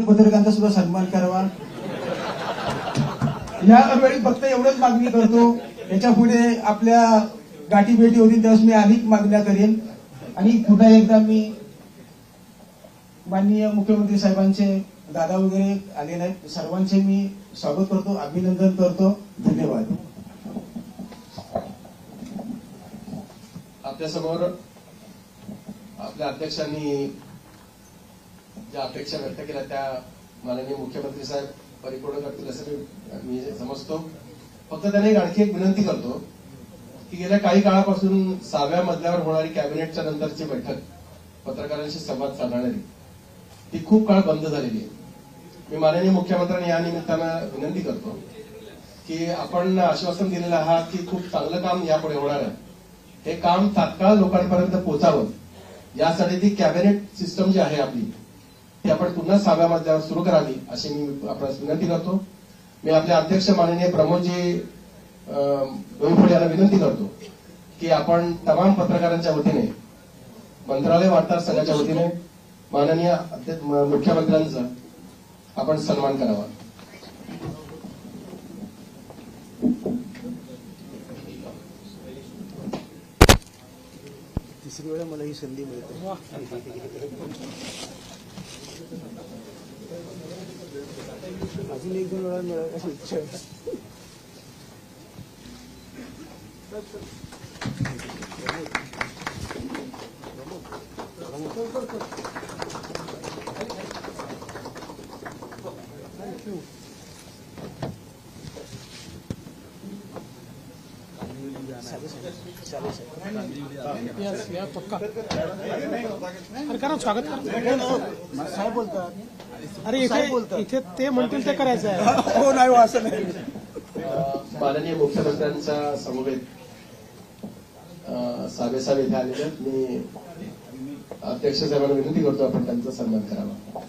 पत्रकारांचा सुद्धा सन्मान करावा। यावेळी फक्त एवढंच मागणी करतो, याच्या पुढे आपल्या गाठी भेटी होतील त्यावेळेस मी अधिक मागण्या करेन। आणि पुन्हा एकदा मी माननीय मुख्यमंत्री साहेबांचे दादा वगैरे आलेले आहेत, सर्वांचे मी स्वागत करतो, अभिनंदन करतो। धन्यवाद। आपल्यासमोर आपल्या अध्यक्षांनी ज्या अपेक्षा व्यक्त केल्या त्या माननीय मुख्यमंत्री साहेब परिपूर्ण करतील असं मी समजतो। फक्त त्याने एक आणखी एक विनंती करतो की गेल्या काही काळापासून 6व्या मजल्यावर होणारी कॅबिनेटच्या नंतरची बैठक पत्रकारांशी संवाद साधणारी ती खूप काळ बंद झालेली आहे। मी माननीय मुख्यमंत्र्यांनी या निमित्तानं विनंती करतो की आपण आश्वासन दिलेलं आहात की खूप चांगलं काम यापुढे होणार आहे, हे काम तात्काळ लोकांपर्यंत पोहोचावं यासाठी ती कॅबिनेट सिस्टम जी आहे आपली ती आपण पुन्हा 6व्या मजल्यावर सुरू करावी अशी मी आपल्याला विनंती करतो। मी आपले अध्यक्ष माननीय प्रमोदजी डोईफोडे यांना विनंती करतो की आपण तमाम पत्रकारांच्या वतीने मंत्रालय वार्ताहर संघाच्या वतीने माननीय मुख्यमंत्र्यांचा आपण सन्मान करावा। तिसरी वेळा मला ही संधी मिळते। अजून 1-2 वेळा मिळायला अशी इच्छा आहे। स्वागत साहेब बोलतात, अरे इथे ते म्हणतील ते करायचं आहे। हो नाही असं नाही। माननीय मुख्यमंत्र्यांच्या समवेत साहेब इथे आलेले आहेत। मी अध्यक्ष साहेबांना विनंती करतो आपण त्यांचा सन्मान करावा।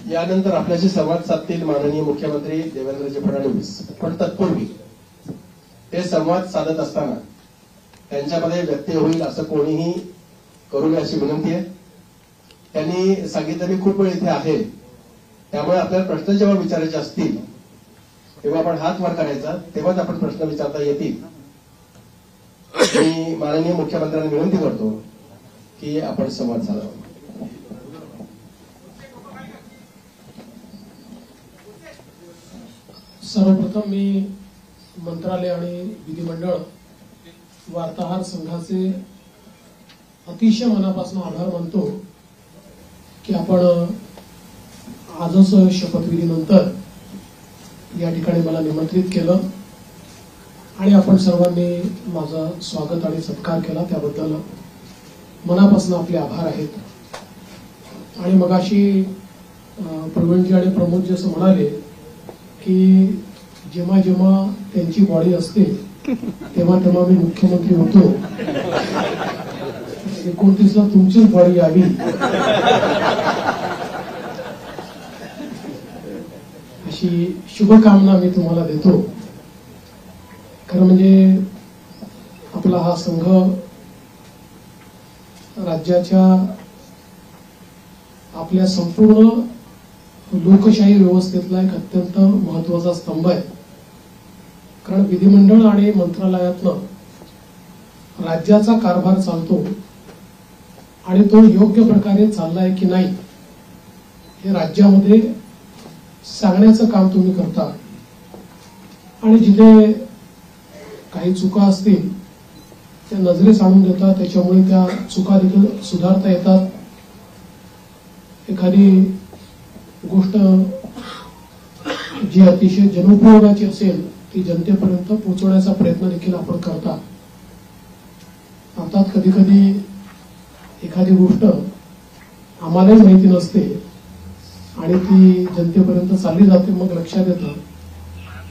यानंतर आपल्याशी संवाद साधतील माननीय मुख्यमंत्री देवेंद्रजी फडणवीस। पण तत्पूर्वी ते संवाद साधत असताना त्यांच्यामध्ये व्यत्यय होईल असं कोणीही करू नये अशी विनंती आहे। त्यांनी सांगितलं मी खूप वेळ इथे आहे, त्यामुळे आपल्याला प्रश्न जेव्हा विचारायचे असतील तेव्हा आपण हात वर करायचा, तेव्हाच आपण प्रश्न विचारता येतील। मी माननीय मुख्यमंत्र्यांना विनंती करतो की आपण संवाद साधावा। सर्वप्रथम मी मंत्रालय आणि विधिमंडळ वार्ताहर संघाचे अतिशय मनापासून आभार मानतो की आपण आजच शपथविधीनंतर या ठिकाणी मला निमंत्रित केलं आणि आपण सर्वांनी माझा स्वागत आणि सत्कार केला, त्याबद्दल मनापासून आपले आभार आहेत। आणि मगाशी प्रवीणजी आणि प्रमोदजी असं म्हणाले की जेव्हा जेव्हा त्यांची बॉडी असते तेव्हा तेव्हा मी मुख्यमंत्री होतो, 29ला तुमचीच बॉडी यावी अशी शुभकामना मी तुम्हाला देतो। खरं म्हणजे आपला हा संघ राज्याच्या आपल्या संपूर्ण लोकशाही व्यवस्थेतला एक अत्यंत महत्वाचा स्तंभ आहे। कारण विधिमंडळ आणि मंत्रालयातनं राज्याचा कारभार चालतो आणि तो योग्य प्रकारे चाललाय की नाही हे राज्यामध्ये सांगण्याचं काम तुम्ही करता। आणि जिथे काही चुका असतील त्या नजरेस आणून देतात, त्याच्यामुळे त्या चुका देखील सुधारता येतात। एखादी गोष्ट जी अतिशय जनोपयोगाची असेल ती जनतेपर्यंत पोहोचवण्याचा प्रयत्न देखील आपण करता। अर्थात कधी कधी एखादी गोष्ट आम्हालाही माहिती नसते आणि ती जनतेपर्यंत चालली जाते, मग लक्षात येतं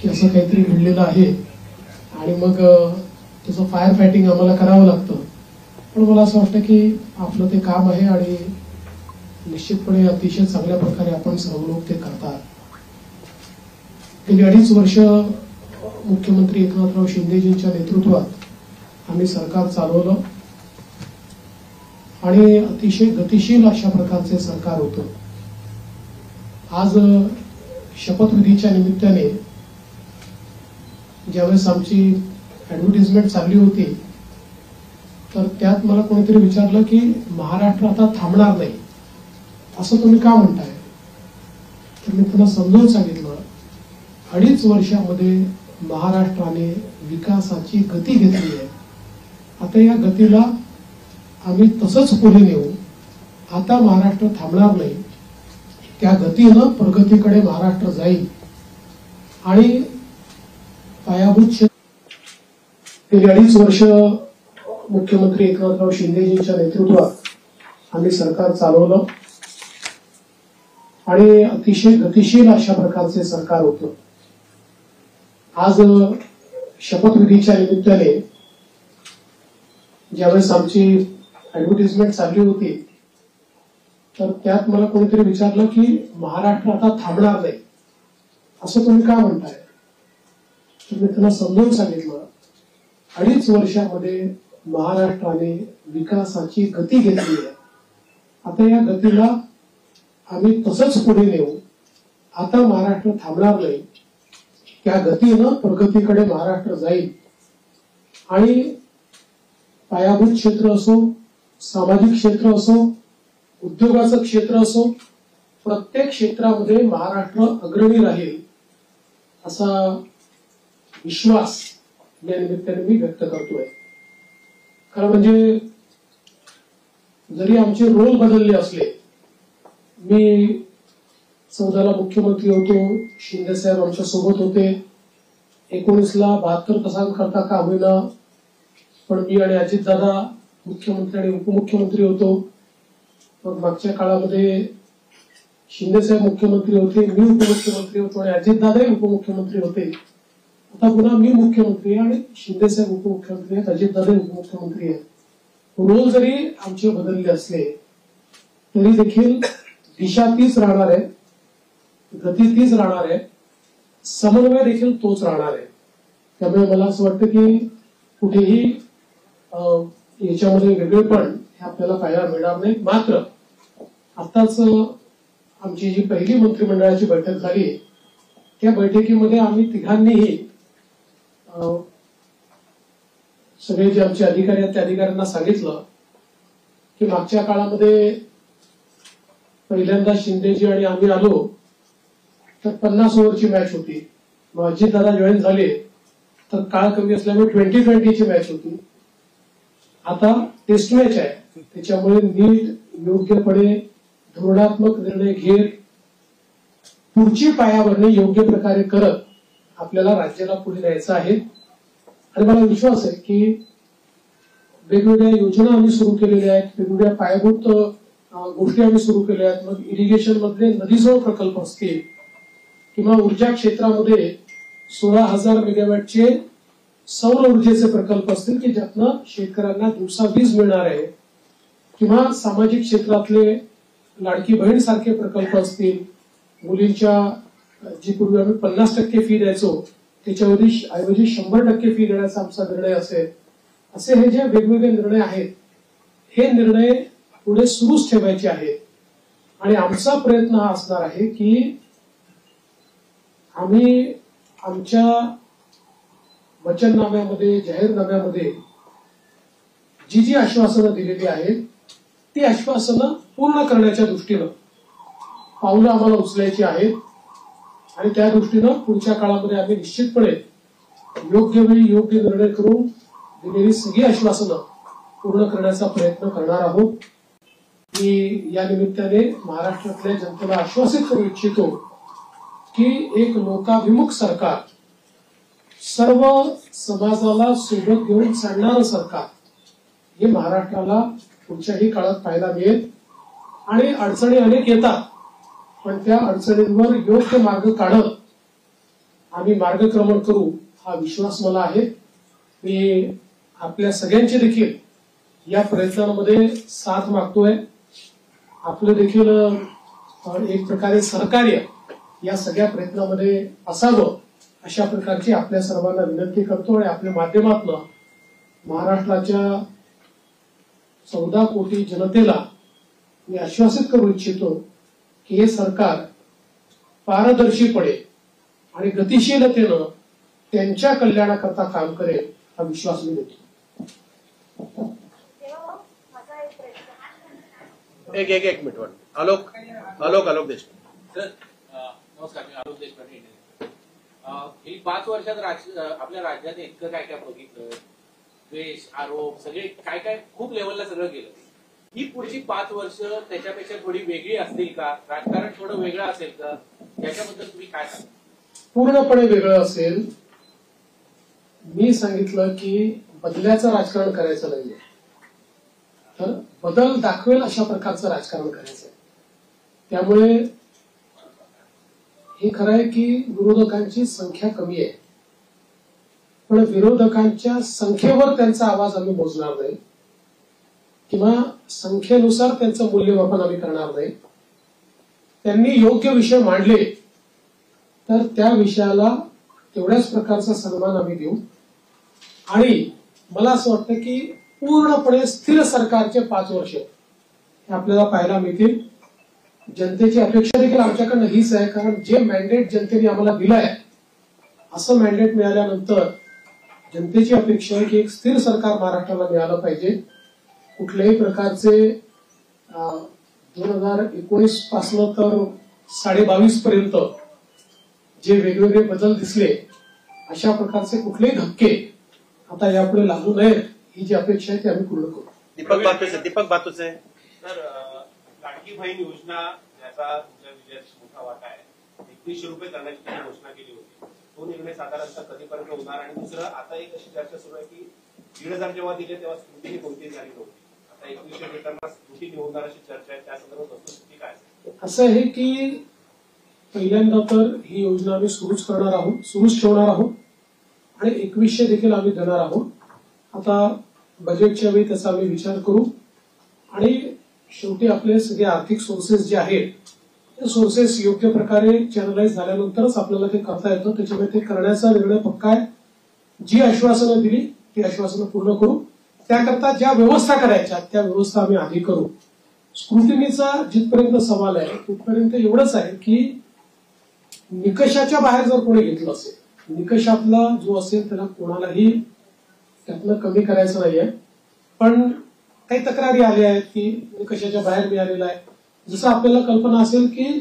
की असं काहीतरी घडलेलं आहे आणि मग त्याचं फायर फायटिंग आम्हाला करावं लागतं. पण मला असं वाटतं की आपलं ते काम आहे आणि निश्चितपणे अतिशय चांगल्या प्रकारे आपण सर्व लोक ते करतात. गेली 2.5 वर्ष मुख्यमंत्री एकनाथराव शिंदेजींच्या नेतृत्वात आम्ही सरकार चालवलं आणि अतिशय गतिशील अशा प्रकारचे सरकार होतं. आज शपथविधीच्या निमित्ताने ज्यावेळेस आमची ऍडव्हर्टिजमेंट चालली होती तर त्यात मला कोणीतरी विचारलं की महाराष्ट्र आता थांबणार नाही असं तुम्ही का म्हणताय. तर मी त्यांना समजावून सांगितलं 2.5 वर्षामध्ये महाराष्ट्राने विकासाची गती घेतली आहे. आता या गतीला आम्ही तसंच पुढे नेऊ. आता महाराष्ट्र थांबणार नाही. त्या गतीनं प्रगतीकडे महाराष्ट्र जाईल आणि पायाभूत क्षेत्र गेली 2.5 वर्ष मुख्यमंत्री एकनाथराव शिंदेजींच्या नेतृत्वात आम्ही सरकार चालवलं आणि अतिशय गतिशील अशा प्रकारचे सरकार होतं. आज शपथविधीच्या निमित्ताने ज्यावेळेस आमची ऍडव्हर्टिजमेंट चालली होती तर त्यात मला कोणीतरी विचारलं की महाराष्ट्र आता थांबणार नाही असं तुम्ही का म्हणताय. तर मी त्यांना समजावून सांगितलं 2.5 वर्षामध्ये महाराष्ट्राने विकासाची गती घेतली आहे. आता या गतीला आम्ही तसंच पुढे नेऊ. आता महाराष्ट्र थांबणार नाही. त्या गतीनं प्रगतीकडे महाराष्ट्र जाईल आणि पायाभूत क्षेत्र असो, सामाजिक क्षेत्र असो, उद्योगाचं क्षेत्र असो, प्रत्येक क्षेत्रामध्ये महाराष्ट्र अग्रणी राहील असा विश्वास या निमित्ताने मी व्यक्त करतोय. खरं म्हणजे जरी आमचे रोल बदलले असले, मी 14ला मुख्यमंत्री होतो, शिंदे साहेब आमच्या सोबत होते, 19ला 72 तासांकरता का होईना पण मी आणि अजितदादा मुख्यमंत्री आणि उपमुख्यमंत्री होतो. मग मागच्या काळामध्ये शिंदे साहेब मुख्यमंत्री होते, मी उपमुख्यमंत्री होतो आणि अजितदादाही उपमुख्यमंत्री होते. आता पुन्हा मी मुख्यमंत्री आहे आणि शिंदे साहेब उपमुख्यमंत्री आहेत, अजितदादाही उपमुख्यमंत्री आहेत. रोल जरी आमचे बदलले असले तरी देखील दिशा तीच राहणार आहे, गती तीच राहणार आहे, समन्वय देखील तोच राहणार आहे. त्यामुळे मला असं वाटतं की कुठेही याच्यामध्ये वेगळेपण हे आपल्याला पाहायला मिळणार नाही. मात्र आताच आमची जी पहिली मंत्रिमंडळाची बैठक झाली त्या बैठकीमध्ये आम्ही तिघांनीही सगळे जे आमचे अधिकारी आहेत त्या अधिकाऱ्यांना सांगितलं की मागच्या काळामध्ये पहिल्यांदा शिंदेजी आणि आम्ही आलो तर 50 ओव्हरची मॅच होती. मग अजितदादा जॉईन झाले तर काळ कमी असल्यामुळे 20-20ची मॅच होती. आता टेस्ट मॅच आहे, त्याच्यामुळे नीट योग्यपणे धोरणात्मक निर्णय घेत पुढची पायाभरणी योग्य प्रकारे करत आपल्याला राज्याला पुढे न्यायचं आहे. आणि मला विश्वास आहे की वेगवेगळ्या योजना आम्ही सुरू केलेल्या आहेत, वेगवेगळ्या पायाभूत गोष्टी आम्ही सुरू केल्या आहेत. मग इरिगेशन मधले नदीजोड प्रकल्प असतील किंवा ऊर्जा क्षेत्रामध्ये 16,000 मेगावॅटचे सौर ऊर्जेचे प्रकल्प असतील की ज्यातनं शेतकऱ्यांना दिवसा वीज मिळणार आहे, किंवा सामाजिक क्षेत्रातले लाडकी बहीण सारखे प्रकल्प असतील, मुलींच्या जी पूर्वी आम्ही 50% फी द्यायचो त्याच्याऐवजी 100% फी देण्याचा आमचा निर्णय असेल. असे हे जे वेगवेगळे निर्णय आहेत हे निर्णय पुढे सुरूच ठेवायचे आहेत. आणि आमचा प्रयत्न हा असणार आहे की आम्ही आमच्या वचननाम्यामध्ये, जाहीरनाम्यामध्ये जी जी आश्वासनं दिलेली आहेत ती आश्वासनं पूर्ण करण्याच्या दृष्टीनं पावलं आम्हाला उचलायची आहेत. आणि त्या दृष्टीनं पुढच्या काळामध्ये आम्ही निश्चितपणे योग्य वेळी योग्य निर्णय करून दिलेली सगळी आश्वासनं पूर्ण करण्याचा प्रयत्न करणार आहोत. मी या निमित्ताने महाराष्ट्रातल्या जनतेला आश्वासित करू इच्छितो की एक लोकाभिमुख सरकार, सर्व समाजाला सोबत घेऊन चालणारं सरकार हे महाराष्ट्राला पुढच्याही काळात पाहायला मिळेल. आणि अडचणी अनेक येतात, पण त्या अडचणींवर योग्य मार्ग काढत आम्ही मार्गक्रमण करू हा विश्वास मला आहे. मी आपल्या सगळ्यांची देखील या प्रयत्नांमध्ये साथ मागतोय. आपलं देखील एक प्रकारे सहकार्य या सगळ्या प्रयत्नामध्ये असावं अशा प्रकारची आपल्या सर्वांना विनंती करतो आणि आपल्या माध्यमातून महाराष्ट्राच्या 14 कोटी जनतेला मी आश्वासित करू इच्छितो की हे सरकार पारदर्शीपणे आणि गतिशीलतेनं त्यांच्या कल्याणाकरता काम करेल हा विश्वास मी देतो. एक मिनिट आलोक देशमुख. सर नमस्कार, मी आलोक देशपांडे. ही 5 वर्षात आपल्या राज्यात इतकं काय काय बघितलं, द्वेष, आरोप, सगळे काय काय खूप लेवलला सगळं गेलं. ही पुढची 5 वर्ष त्याच्यापेक्षा थोडी वेगळी असतील का? राजकारण थोडं वेगळं असेल का? याच्याबद्दल तुम्ही काय सांगा? पूर्णपणे वेगळं असेल. मी सांगितलं की बदल्याचं राजकारण करायचं नाहीये, तर बदल दाखवेल अशा प्रकारचं राजकारण करायचं आहे. त्यामुळे हे खरं आहे की विरोधकांची संख्या कमी आहे, पण विरोधकांच्या संख्येवर त्यांचा आवाज आम्ही मोजणार नाही किंवा संख्येनुसार त्यांचं मूल्यमापन आम्ही करणार नाही. त्यांनी योग्य विषय मांडले तर त्या विषयाला तेवढ्याच प्रकारचा सन्मान आम्ही देऊ. आणि मला असं वाटतं की पूर्णपणे स्थिर सरकारचे 5 वर्ष हे आपल्याला पाहायला मिळतील. जनतेची अपेक्षा देखील आमच्याकडनं हीच आहे, कारण जे मॅन्डेट जनतेने आम्हाला दिलं आहे असं मॅन्डेट मिळाल्यानंतर जनतेची अपेक्षा आहे की एक स्थिर सरकार महाराष्ट्राला मिळालं पाहिजे. कुठल्याही प्रकारचे 2019 पासून तर 22.5 पर्यंत जे वेगवेगळे बदल दिसले अशा प्रकारचे कुठलेही धक्के आता यापुढे लागू नयेत ही जी अपेक्षा आहे ती आम्ही पूर्ण करू. दीपक बातूचे. सर, लाडकी बहीण योजना याचा तुमच्या विजयात मोठा वाटा आहे. 2100 रुपये करण्याची त्यांनी घोषणा केली होती. तो निर्णय साधारणतः कधीपर्यंत होणार? आणि दुसरं, आता एक अशी चर्चा सुरू आहे की 1,500 जेव्हा दिले तेव्हा स्क्रुटिनी कोणतीही झाली नव्हती. आता 2100 देताना स्क्रुटिनी होणार अशी चर्चा आहे. त्या संदर्भात वस्तुस्थिती काय असेल? असं आहे की पहिल्यांदा तर ही योजना आम्ही सुरूच ठेवणार आहोत आणि 2100 देखील आम्ही देणार आहोत. आता बजेटच्या वेळी त्याचा आम्ही विचार करू आणि शेवटी आपले सगळे आर्थिक सोर्सेस जे आहेत ते सोर्सेस योग्य प्रकारे चॅनलाइज झाल्यानंतरच आपल्याला ते करता येतं. त्याच्यामुळे ते करण्याचा निर्णय पक्का आहे. जी आश्वासनं दिली ती आश्वासनं पूर्ण करू. त्याकरता ज्या व्यवस्था करायच्या त्या व्यवस्था आम्ही आधी करू. स्क्रुटिनीचा जिथपर्यंत सवाल आहे तिथपर्यंत एवढंच आहे की निकषाच्या बाहेर जर कोणी घेतलं असेल, निकषातला जो असेल त्याला कोणालाही त्यातनं कमी करायचं नाहीये. पण काही तक्रारी आल्या आहेत की निकषाच्या बाहेर मिळालेला आहे. जसं आपल्याला कल्पना असेल की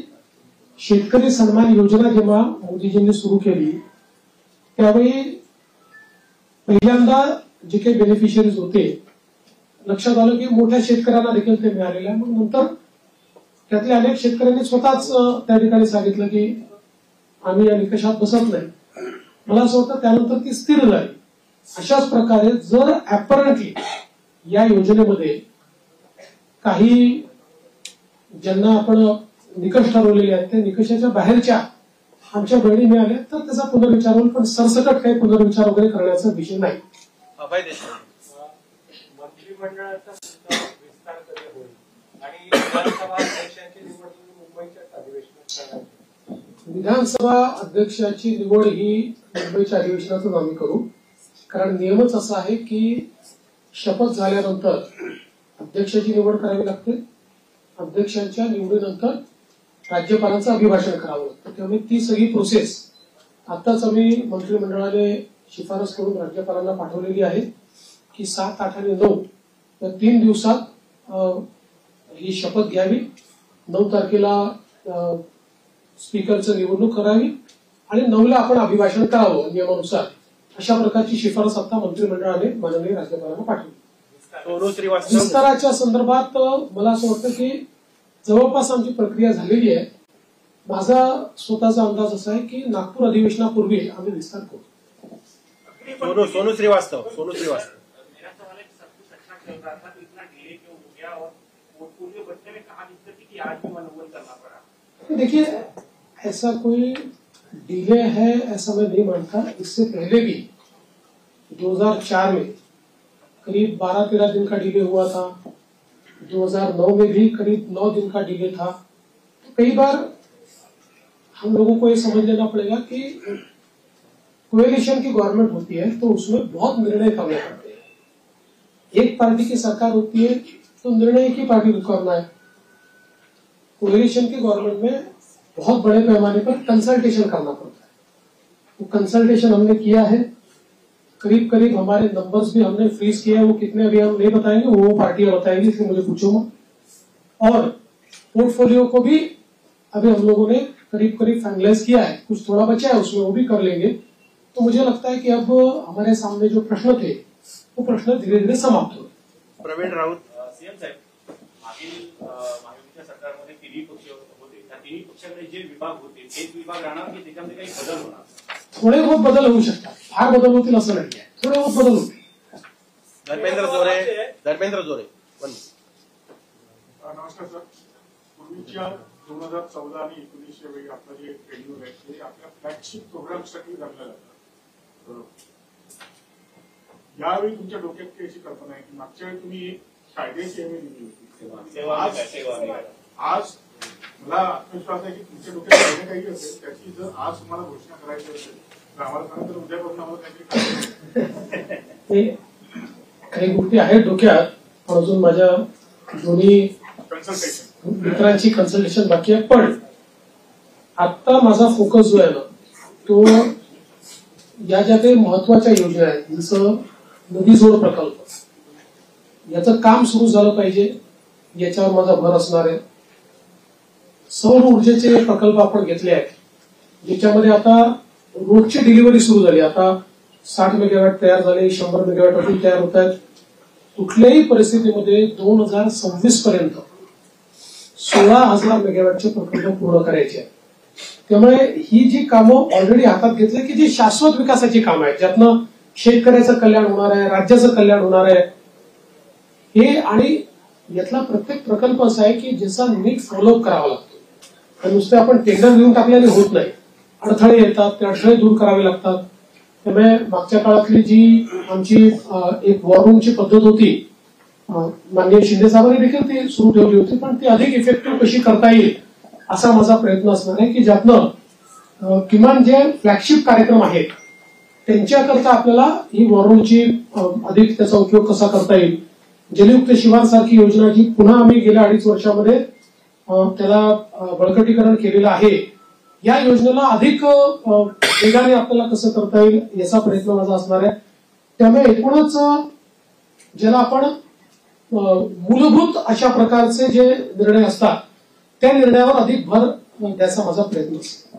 शेतकरी सन्मान योजना जेव्हा मोदीजींनी सुरू केली त्यावेळी पहिल्यांदा जे काही बेनिफिशियरीज होते लक्षात आलं की मोठ्या शेतकऱ्यांना देखील ते मिळालेलं आहे. मग नंतर त्यातल्या अनेक शेतकऱ्यांनी स्वतःच त्या ठिकाणी सांगितलं की आम्ही या निकषात बसत नाही. मला असं वाटतं त्यानंतर ती स्थिर झाली. अशाच प्रकारे जर ऍपरंटली या योजनेमध्ये काही ज्यांना आपण निकष ठरवलेले आहेत त्या निकषाच्या बाहेरच्या आमच्या बहिणी मिळाल्या तर त्याचा पुनर्विचार होईल, पण सरसकट काही पुनर्विचार वगैरे करण्याचा विषय नाही. मंत्रिमंडळाचा विस्तार कधी होईल आणि विधानसभा अध्यक्षांची निवड मुंबईच्या अधिवेशनात करण्यात? विधानसभा अध्यक्षाची निवड ही मुंबईच्या अधिवेशनातून आम्ही करू. कारण नियमच असा आहे की शपथ झाल्यानंतर अध्यक्षाची निवड करावी लागते. अध्यक्षांच्या निवडीनंतर राज्यपालांचं अभिभाषण करावं लागतं. त्यामुळे ती सगळी प्रोसेस आताच आम्ही मंत्रिमंडळाने शिफारस करून राज्यपालांना पाठवलेली आहे की 7, 8 आणि 9 या 3 दिवसात ही शपथ घ्यावी. 9 तारखेला स्पीकरचं निवडणूक करावी आणि 9ला आपण अभिभाषण करावं नियमानुसार. अशा प्रकारची शिफारस आता मंत्रिमंडळाने माननीय राज्यपालांना पाठवली. विस्ताराच्या संदर्भात मला असं वाटतं की जवळपास आमची प्रक्रिया झालेली आहे. माझा स्वतःचा अंदाज असा आहे की नागपूर अधिवेशनापूर्वी आम्ही विस्तार करू. सोनू श्रीवास्तव. देखिए ऐसा कोई डिले है ऐसा मैं नहीं मानता. इससे पहले भी 2004 में करीब 12-13 दिन का डिले हुआ था, 2009 में भी करीब 9 दिन का डिले था। तो कई बार हम लोगों को ये समझ लेना पड़ेगा कि कोएलिशन की गवर्नमेंट होती है तो उसमें बहुत निर्णय करने पड़ते हैं। एक पार्टी की सरकार होती है तो निर्णय एक ही पार्टी को करना है। कोएलिशन की गवर्नमेंट में बहुत बड़े पैमाने पर कंसल्टेशन करना पड़ता है। वो कंसल्टेशन हमने किया है, करीब करीब हमारे नंबर्स भी हमने फ्रीज किए हैं। वो कितने अभी हम नहीं बताएंगे, वो पार्टियां बताएंगी, इसलिए मुझे पूछो मत। और पोर्टफोलियो को भी अभी हम लोगों ने करीब करीब फाइनलाइज किया है, कुछ थोड़ा बचा है उसमें, वो भी कर लेंगे। तो मुझे लगता है कि अब हमारे सामने जो प्रश्न थे वो प्रश्न धीरे धीरे समाप्त हो। प्रवीण राऊत. सीएम साहेब, मागील महायुतीच्या सरकारमध्ये तिन्ही पक्ष होते, त्या तिन्ही पक्षाकडे जे विभाग होते तेच विभाग राहणार की त्याच्यामध्ये काही बदल होणार? थोडे बहुत बदल होऊ शकतात, फार बदल होतील असं नाही, थोडे बहुत बदल होतील. धर्मेंद्र जोरे. नमस्कार सर. पूर्वीच्या 2014 आणि 19 वेळी आपलं जे ट्रेनिंग आहे ते आपल्या फ्लॅगशिप प्रोग्रामसाठी जमलं जातं. यावेळी तुमच्या डोक्यात काही अशी कल्पना आहे की मागच्या वेळी तुम्ही कायद्याची हमी दिली होती, आज मला आत्मविश्वास आहे की तुमच्या डोक्यात कायदे काही असेल त्याची जर आज तुम्हाला घोषणा करायची असेल तर आम्हाला सांगा, तर उद्यापासून आम्हाला काहीतरी काही गोष्टी आहेत डोक्यात, पण अजून माझ्या दोन्ही कन्सल्टेशन मित्रांची कन्सल्टेशन बाकी आहे. पण आता माझा फोकस जो आहे ना तो या ज्या काही महत्वाच्या योजना आहेत, जसं नदी जोड प्रकल्प, याचं काम सुरू झालं पाहिजे, याच्यावर माझा भर असणार आहे. सौर ऊर्जेचे प्रकल्प आपण घेतले आहेत, ज्याच्यामध्ये आता रोजची डिलिव्हरी सुरू झाली. आता 60 मेगावॅट तयार झाले, 100 मेगावॅट अजून तयार होत आहेत. कुठल्याही परिस्थितीमध्ये 2026 पर्यंत 16,000 मेगावॅटचे प्रकल्प पूर्ण करायचे आहेत. त्यामुळे ही जी कामं ऑलरेडी हातात घेतली की जी शाश्वत विकासाची कामं आहेत, ज्यातनं शेतकऱ्याचं कल्याण होणार आहे, राज्याचं कल्याण होणार आहे, हे आणि यातला प्रत्येक प्रकल्प असा आहे की ज्याचा नीट फॉलोअप करावा लागतो. आणि नुसते आपण टेंडर घेऊन टाकल्याने होत नाही, अडथळे येतात, ते अडथळे दूर करावे लागतात. त्यामुळे मागच्या काळातली जी आमची एक वॉर रूमची पद्धत होती, माननीय शिंदे साहेबांनी देखील ती सुरू ठेवली होती, पण ती अधिक इफेक्टिव्ह कशी करता येईल असा माझा प्रयत्न असणार आहे की ज्यातनं किमान जे फ्लॅगशिप कार्यक्रम आहेत त्यांच्याकरता आपल्याला ही वॉर रूमची अधिक त्याचा उपयोग कसा करता येईल. जलयुक्त शिवार सारखी योजना जी पुन्हा आम्ही गेल्या 2.5 वर्षामध्ये त्याला बळकटीकरण केलेलं आहे, या योजनेला अधिक वेगाने आपल्याला कसं करता येईल याचा प्रयत्न माझा असणार आहे. त्यामुळे एकूणच ज्याला आपण मूलभूत अशा प्रकारचे जे निर्णय असतात त्या निर्णयावर अधिक भर द्यायचा माझा प्रयत्न असतो.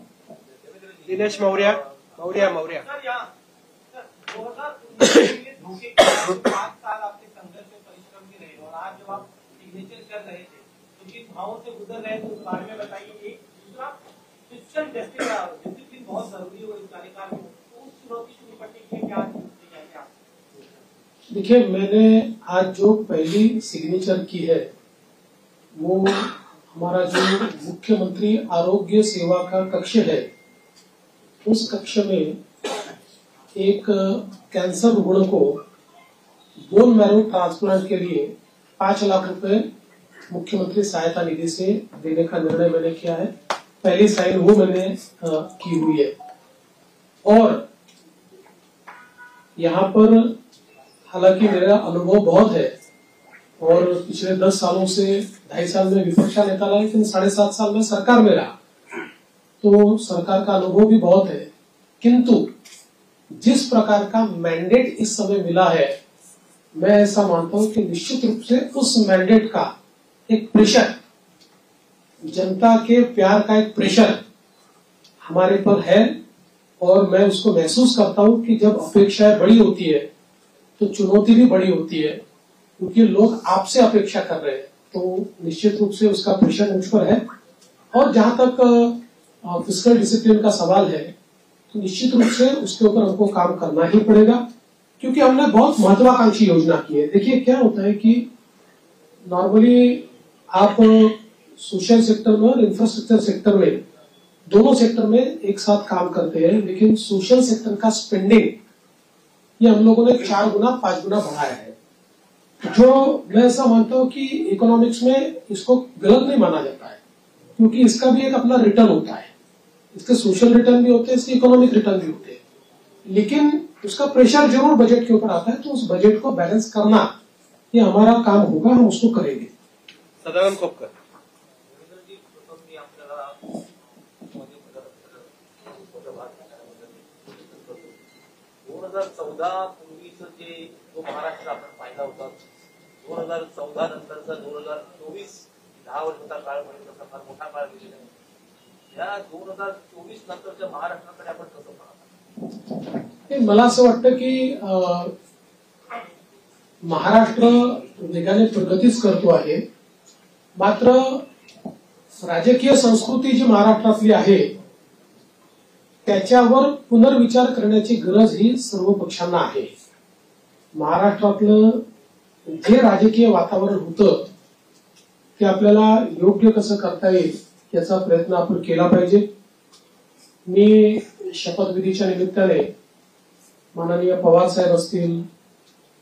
दिनेश मौर्या. 5 साल आपके संघर्ष में परिश्रम भी रहे और आज जब आप सिग्नेचर कर रहे थे तो किन भावों से गुजर रहे थे उस बारे में बताइए. एक दूसरा फिजिकल डिसिप्लिन बहुत जरूरी हो इस कार्यकाल में, तो उस चुनौती से निपटने के लिए क्या क्या? देखिए, मैंने आज जो पहली सिग्नेचर की है वो हमारा जो मुख्यमंत्री आरोग्य सेवा का कक्ष है, उस कक्ष में एक कैंसर रुग्ण को बोन मैरो ट्रांसप्लांट के लिए 5 लाख रुपए मुख्यमंत्री सहायता निधि से देने का निर्णय मैंने किया है. पहली साइन वो मैंने की हुई है. और यहाँ पर हालांकि मेरा अनुभव बहुत है और पिछले 10 सालों से 2.5 साल में विपक्ष का नेता रहा, लेकिन 7.5 साल में सरकार में रहा, तो सरकार का अनुभव भी बहुत है. किंतु जिस प्रकार का मैंडेट इस समय मिला है, मैं ऐसा मानता हूं कि निश्चित रूप से उस मैंडेट का एक प्रेशर, जनता के प्यार का एक प्रेशर हमारे पर है. और मैं उसको महसूस करता हूं कि जब अपेक्षाएं बड़ी होती है तो चुनौती भी बड़ी होती है, क्योंकि लोग आपसे अपेक्षा कर रहे हैं. तो निश्चित रूप से उसका प्रेशर मुझ पर है. और जहां तक फिस्कल डिसिप्लिन का सवाल है, तो निश्चित रूप से उसके ऊपर हमको काम करना ही पड़ेगा, क्योंकि हमने बहुत महत्वाकांक्षी योजना की है. देखिए क्या होता है कि नॉर्मली आप सोशल सेक्टर में और इंफ्रास्ट्रक्चर सेक्टर में, दोनों सेक्टर में एक साथ काम करते हैं, लेकिन सोशल सेक्टर का स्पेंडिंग ये हम लोगों ने 4 गुना 5 गुना बढ़ाया है, जो मैं ऐसा मानता हूं कि इकोनॉमिक्स में इसको गलत नहीं माना जाता है, क्योंकि इसका भी एक अपना रिटर्न होता है। इसके सोशल रिटर्न भी होते हैं, इसके इकोनॉमिक रिटर्न भी होते हैं, लेकिन उसका प्रेशर जरूर बजट के ऊपर आता है। तो उस बजट को बैलेंस करना ये हमारा काम होगा, हम उसको करेंगे। सदानंद खोपकर. मी आपल्याला 2014 पूर्वीचं जे जो महाराष्ट्र आपण पाहिला होता, 2014 नंतरचा 2024 10 वर्षाचा काळ म्हणजे तसा फार मोठा काळ गेलेला आहे. या 2024 नंतरच्या महाराष्ट्राकडे आपण कसं पाहता? मला असं वाटतं की महाराष्ट्र वेगाने प्रगतीच करतो आहे, मात्र राजकीय संस्कृती जी महाराष्ट्रातली आहे त्याच्यावर पुनर्विचार करण्याची गरज ही सर्व पक्षांना आहे. महाराष्ट्रातलं जे राजकीय वातावरण होतं ते आपल्याला योग्य कसं करता येईल याचा प्रयत्न आपण केला पाहिजे. मी शपथविधीच्या निमित्ताने माननीय पवार साहेब असतील,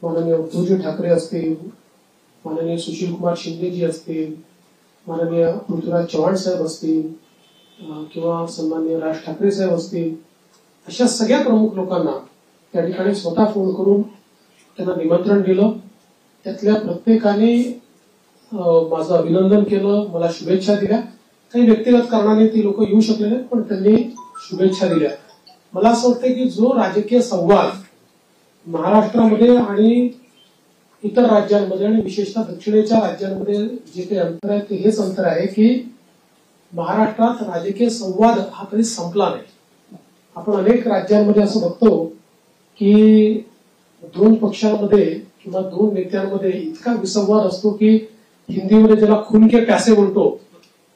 माननीय उद्धवजी ठाकरे असतील, माननीय सुशीलकुमार शिंदेजी असतील, माननीय पृथ्वीराज चव्हाण साहेब असतील किंवा सन्माननीय राज ठाकरे साहेब असतील, अशा सगळ्या प्रमुख लोकांना त्या ठिकाणी स्वतः फोन करून त्यांना निमंत्रण दिलं. त्यातल्या प्रत्येकाने माझं अभिनंदन केलं, मला शुभेच्छा दिल्या. काही व्यक्तिगत कारणाने ती लोक येऊ शकले नाहीत, पण त्यांनी शुभेच्छा दिल्या. मला असं वाटतं की जो राजकीय संवाद महाराष्ट्रामध्ये आणि इतर राज्यांमध्ये आणि विशेषतः दक्षिणेच्या राज्यांमध्ये जे काही अंतर आहे ते हेच अंतर आहे की महाराष्ट्रात राजकीय संवाद हा कधी संपला नाही. आपण अनेक राज्यांमध्ये असं बघतो की 2 पक्षांमध्ये किंवा 2 नेत्यांमध्ये इतका विसंवाद असतो की हिंदीमध्ये ज्याला खून के प्यासे म्हणतो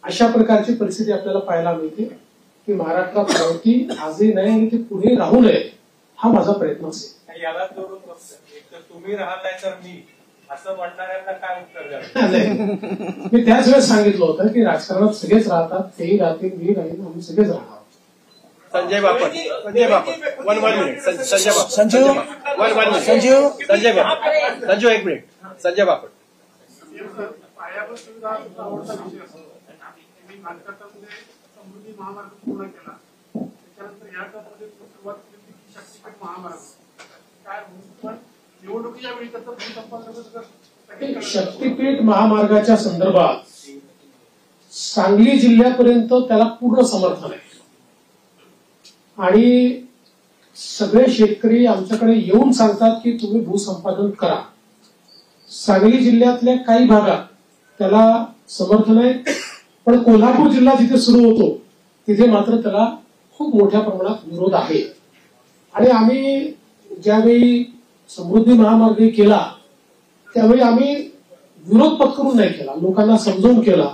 अशा प्रकारची परिस्थिती आपल्याला पाहायला मिळते. की महाराष्ट्रात प्रगती आजही नाही आणि ती पुढे राहू नये हा माझा प्रयत्न असेल. याला जोडून एक तर तुम्ही राहताय तर मी असं म्हणणाऱ्यांना काय उत्तर द्याल? मी त्याच वेळेस सांगितलं होतं की राजकारणात सगळेच राहतात, तेही राहतील, मी राहील, आम्ही सगळेच राहणार. संजय बापट. संजय बापट. One minute. संजय बापट. संजू संजू संजय बापट. संजू एक मिनिट. संजय बापट. पायाभूत सुविधा आवडता विषय असतो. मी नाटकामध्ये समृद्धी महामार्ग पूर्ण केला, त्याच्यानंतर या टप्प्यामध्ये सुरुवात केली की शक्तीपीठ महामार्ग काय पण निवडणुकीच्या वेळी त्याचा टप्पा शक्तीपीठ महामार्गाच्या संदर्भात सांगली जिल्ह्यापर्यंत त्याला पूर्ण समर्थन आहे आणि सगळे शेतकरी आमच्याकडे येऊन सांगतात की तुम्ही भूसंपादन करा. सांगली जिल्ह्यातल्या काही भागात त्याला समर्थन आहे, पण कोल्हापूर जिल्हा जिथे सुरू होतो तिथे मात्र त्याला खूप मोठ्या प्रमाणात विरोध आहे. आणि आम्ही ज्यावेळी समृद्धी महामार्ग केला त्यावेळी आम्ही विरोध पत्करून नाही केला, लोकांना समजावून केला.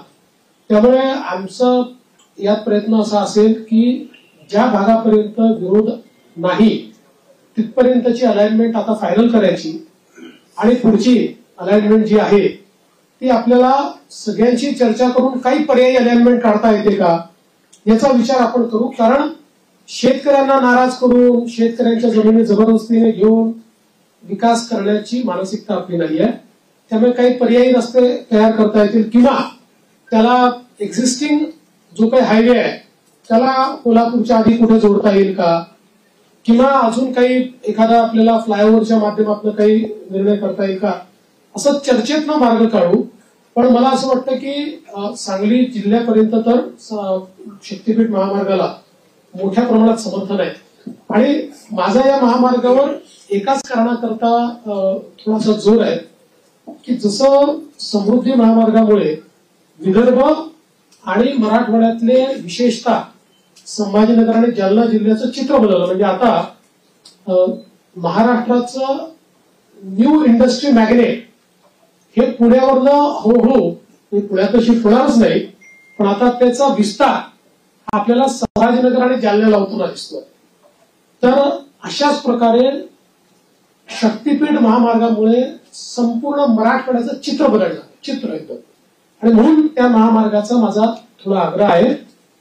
त्यामुळे आमचा यात प्रयत्न असा असेल की ज्या भागापर्यंत विरोध नाही तिथपर्यंतची अलाइनमेंट आता फायनल करायची आणि पुढची अलाइनमेंट जी आहे ती आपल्याला सगळ्यांची चर्चा करून काही पर्यायी अलाइनमेंट काढता येते का याचा विचार आपण करू. कारण शेतकऱ्यांना नाराज करून शेतकऱ्यांच्या जमिनी जबरदस्तीने घेऊन विकास करण्याची मानसिकता आपली नाही आहे. त्यामुळे काही पर्यायी रस्ते तयार करता येतील किंवा त्याला एक्झिस्टिंग जो काही हायवे आहे त्याला कोल्हापूरच्या आधी कुठे जोडता येईल का, किंवा अजून काही एखादा आपल्याला फ्लायओव्हरच्या माध्यमातून काही निर्णय करता येईल का, असं चर्चेतनं मार्ग काढू. पण मला असं वाटतं की सांगली जिल्ह्यापर्यंत तर शक्तीपीठ महामार्गाला मोठ्या प्रमाणात समर्थन आहे आणि माझा या महामार्गावर एकाच कारणाकरता थोडासा जोर आहे की जसं समृद्धी महामार्गामुळे विदर्भ आणि मराठवाड्यातले विशेषतः संभाजीनगर आणि जालना जिल्ह्याचं चित्र बदललं. म्हणजे आता महाराष्ट्राचं न्यू इंडस्ट्री मॅग्नेट हे पुण्यावरनं हळूहळू पुण्यात शिफ्ट होणारच नाही, पण आता त्याचा विस्तार आपल्याला संभाजीनगर आणि जालन्याला होताना दिसतोय. तर अशाच प्रकारे शक्तीपीठ महामार्गामुळे संपूर्ण मराठवाड्याचं चित्र बदललं, चित्र एकदम. आणि म्हणून त्या महामार्गाचा माझा थोडा आग्रह आहे,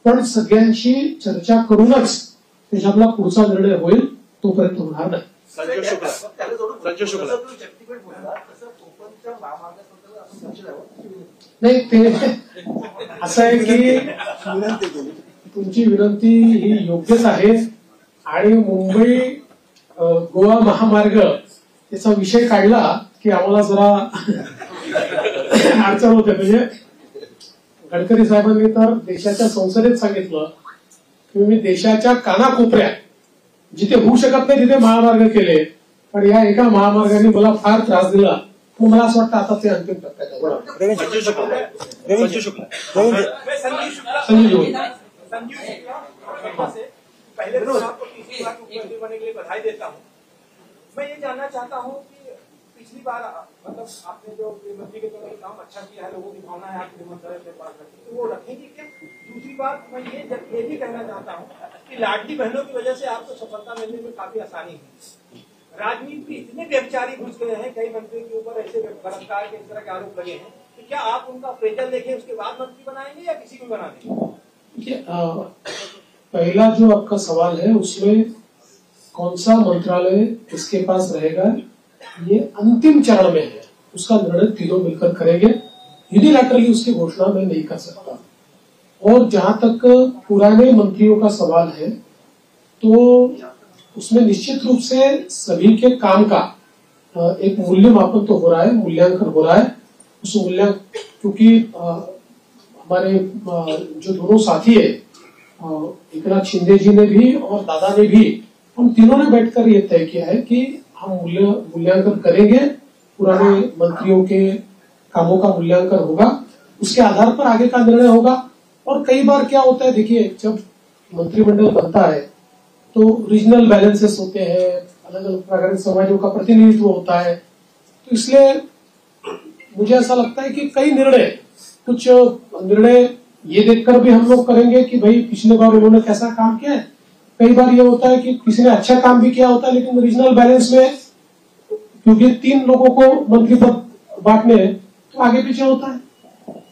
पण सगळ्यांशी चर्चा करूनच त्याच्यातला पुढचा निर्णय होईल, तोपर्यंत होणार नाही. संजू शुक्ला. संजू शुक्ला. शक्तीपीठ बोलला तसं कोकणच्या महामार्गाबद्दल आपण लक्ष द्यावं. नाही ते असं आहे की तुमची विनंती ही योग्यच आहे आणि मुंबई गोवा महामार्ग याचा विषय काढला की आम्हाला जरा अडचण होते. म्हणजे गडकरी साहेबांनी तर देशाच्या संसदेत सांगितलं की मी देशाच्या कानाकोपऱ्यात जिथे होऊ शकत नाही तिथे महामार्ग केले, पण या एका महामार्गाने मला फार त्रास दिला. मग मला असं वाटतं आता ते अंतिम टप्प्यात आहे. संजू शुक्ला. संजू शुक्ला. संजू जोड़ी. संजीव शुक्ला से पहले तो आपको तीसरी बार मुख्यमंत्री बनने के लिए बधाई देता हूँ. मैं ये जानना चाहता हूँ कि पिछली बार मतलब आपने जो गृहमंत्री के तौर पर काम अच्छा किया है, लोगों की भावना है आपके मंत्रालय के पास रखी, तो वो रखेंगे क्या? दूसरी बात मैं ये भी कहना चाहता हूँ कि लाडली बहनों की वजह से आपको सफलता मिलने में काफी आसानी हुई. राजनीति में इतने व्यभिचारी घुस गए हैं, कई मंत्रियों के ऊपर ऐसे बलात्कार के इस तरह के आरोप लगे हैं, तो क्या आप उनका अप्रेजल देखें उसके बाद मंत्री बनाएंगे या किसी को बना देंगे? पहला जो आपका सवाल है उसमें कौन सा मंत्रालय किसके पास रहेगा ये अंतिम चरण में है, उसका निर्णय तीनों मिलकर करेंगे. यूनिलैटरली उसकी घोषणा मैं नहीं कर सकता. और जहां तक पुराने मंत्रियों का सवाल है तो उसमें निश्चित रूप से सभी के काम का एक मूल्यमापन तो हो रहा है, मूल्यांकन हो रहा है. उस मूल्यांकन क्योंकि हमारे जो दोनों साथी है एकनाथ शिंदे जी ने भी और दादा ने भी, हम तीनों ने बैठकर ये तय किया है कि हम मूल्यांकन करेंगे, पुराने मंत्रियों के कामों का मूल्यांकन होगा, उसके आधार पर आगे का निर्णय होगा. और कई बार क्या होता है, देखिए जब मंत्रिमंडल बनता है तो रीजनल बैलेंसेस होते हैं, अलग अलग प्रकार के समाजों का प्रतिनिधित्व होता है. तो इसलिए मुझे ऐसा लगता है कि कुछ निर्णय ये देखकर भी हम लोग करेंगे कि भाई पिछले बार उन्होंने कैसा काम किया है. कई बार ये होता है कि किसी ने अच्छा काम भी किया होता है लेकिन रीजनल बैलेंस में क्योंकि 3 लोगों को मंत्री पद बांटने हैं तो आगे पीछे होता है.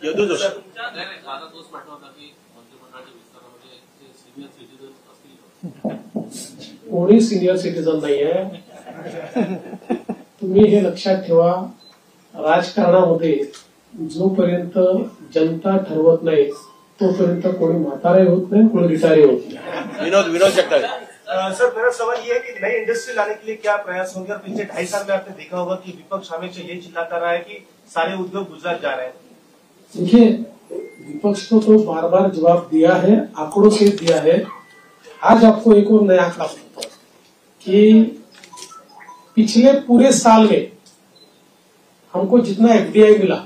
यदू जोशी. दादा तोच प्रश्न होता की मंत्रिमंडळाच्या विस्तारामध्ये सिनियर सिटीजन असतील कोणी सिनियर सिटीजन नाहीये. तुम्ही हे लक्षात ठेवा, राजकारणामध्ये जोपर्यंत जनता ठरवत नाही तोपर्यंत कोणी म्हातारे होत नाही, कोणी रिटायर होत नाही. विनोद जगताप. सर मेरा सवाल ये है कि नई इंडस्ट्री लाने के लिए क्या प्रयास होंगे? और पिछले 2.5 साल में आपने देखा होगा कि विपक्ष हमेशा ये चिल्लाता रहा है कि सारे उद्योग गुजरात जा रहे हैं. देखिए विपक्ष को तो बार बार जवाब दिया है, आंकड़ों से दिया है. आज आपको एक और नया आंकड़ा बताता हूं कि पिछले पूरे साल में हमको जितना एफडीआई मिला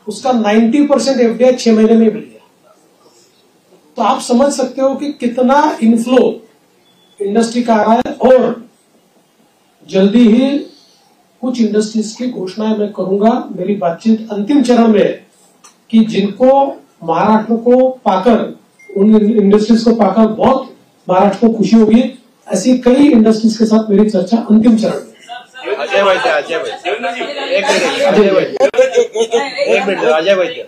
उसका 90% एफडीआई 6 महीने में मिल गया. तो आप समझ सकते हो कि कितना इनफ्लो इंडस्ट्री का आ रहा है. और जल्दी ही कुछ इंडस्ट्रीज की घोषणाएं मैं करूंगा. मेरी बातचीत अंतिम चरण में है कि जिनको महाराष्ट्र को पाकर, उन इंडस्ट्रीज को पाकर बहुत महाराष्ट्र को खुशी होगी, ऐसी कई इंडस्ट्रीज के साथ मेरी चर्चा अंतिम चरण में. अजय वैद्य. अजय वैद्य.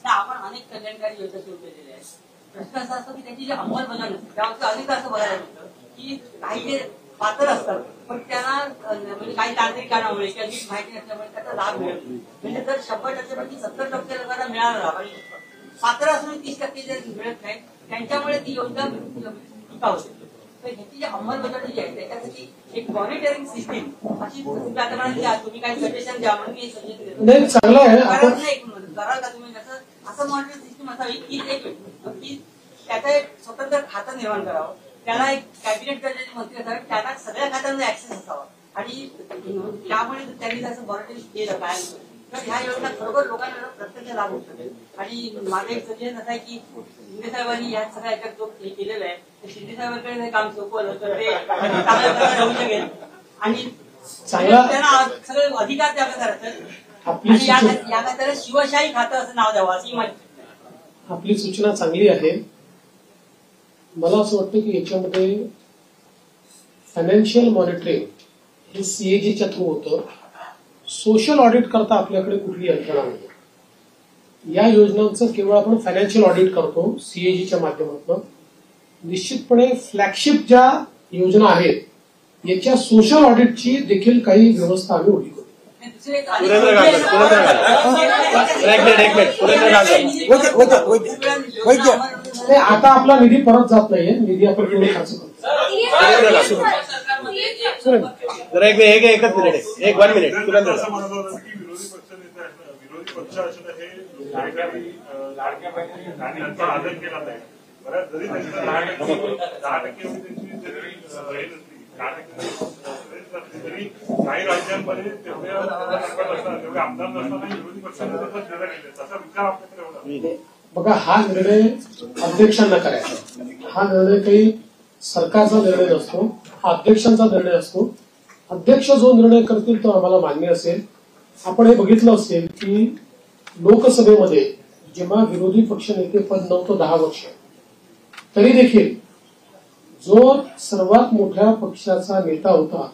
आपण अनेक कल्याणकारी योजना सुरू केलेल्या आहेत. प्रश्न असा असतो की त्याची जी अंमलबजावणी असते त्यावरती अनेक असं बघायला मिळतं की काही जे पात्र असतात पण त्यांना म्हणजे काही तांत्रिक कारणामुळे किंवा नीट माहिती नसल्यामुळे त्याचा लाभ मिळत नाही. म्हणजे जर 100% पैकी 70% लोकांना मिळाला लाभ आणि पात्र असून 30% जर मिळत नाही त्यांच्यामुळे ती योजना टीका होते. तर ह्याची जी अंमलबजावणी जी आहे त्याच्यासाठी एक मॉनिटरिंग सिस्टीम अशी आता मला तुम्ही काही सजेशन द्या म्हणून मी सजेशन नाही चांगलं आहे. कराल का तुम्ही असं मॉनिटरिंग सिस्टीम असावी की त्याचं एक स्वतंत्र खातं निर्माण करावं, त्याला एक कॅबिनेट दर्जाचे मंत्री असावे, त्यांना सगळ्या खात्यांना ऍक्सेस असावा आणि त्यामुळे त्यांनी त्याचं मॉनिटरिंग केलं काय तर ह्या योजना खरोखर लोकांना प्रत्यक्ष लाभ होऊ शकेल. आणि माझं एक सजेशन असं आहे की शिंदे साहेबांनी या सगळ्या याच्यात जो हे केलेलं आहे ते शिंदे साहेबांकडे हे काम सोपवलं तर ते चांगल्या प्रकारे होऊ शकेल आणि त्यांना सगळे अधिकार त्या करायचं. या खात्याला शिवशाही खातं असं नाव द्यावं अशी माझी. आपली सूचना चांगली आहे. मला असं वाटतं की याच्यामध्ये फायनान्शियल मॉनिटरिंग हे सीएजीच्या थ्रू होतं. सोशल ऑडिट करता आपल्याकडे कुठली यंत्रणा नाही. या योजनांचं केवळ आपण फायनान्शियल ऑडिट करतो सीएजीच्या माध्यमातून. निश्चितपणे फ्लॅगशिप ज्या योजना आहेत याच्या सोशल ऑडिटची देखील काही व्यवस्था आम्ही उभी करू. दुसरे एक सुरेंद्र गांधी, एक मिनिट, सुरेंद्र गांधी. ते आता आपला निधी परत जात नाहीये, निधी आपण पूर्ण खर्च करतो. जरा एकच मिनिट, एक 1 मिनिट. सुरेंद्र असं म्हणत होतं की विरोधी पक्ष नेते आहेत ना, विरोधी पक्ष असणं हे लाडक्या बहिणी यांचा आदर केला जाईल. बरं, जरी त्यांची 10% एवढी त्यांची जरी बहीण असली, 10% तरी काही राज्यांमध्ये तेवढ्या तेवढे आमदार नसताना विरोधी पक्षाने निर्णय घेतले. तसा विचार आपल्याकडे होता. बघा, हा निर्णय अध्यक्षांना करायचा. हा निर्णय काही सरकारचा निर्णय नसतो, हा अध्यक्षांचा निर्णय असतो. अध्यक्ष जो निर्णय करतील तो आम्हाला मान्य असेल. आपण हे बघितलं असेल की लोकसभेमध्ये जेव्हा विरोधी पक्षनेते पद नव्हतं 10 वर्ष, तरी देखील जो सर्वात मोठ्या पक्षाचा नेता होता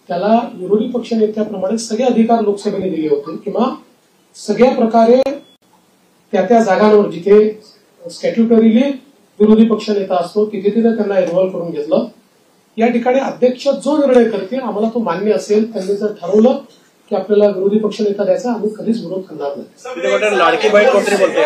त्याला विरोधी पक्षनेत्याप्रमाणे सगळे अधिकार लोकसभेने दिले होते, किंवा सगळ्या प्रकारे त्या जागांवर जिथे स्टॅट्युटरीली विरोधी पक्षनेता असतो तिथे त्यांना इन्व्हॉल्व्ह करून घेतलं. या ठिकाणी अध्यक्ष जो निर्णय करतील आम्हाला तो मान्य असेल. त्यांनी जर ठरवलं की आपल्याला विरोधी पक्षनेता द्यायचा, आम्ही कधीच विरोध करणार नाही. लाडकी बहीण कोणतरी बोलते.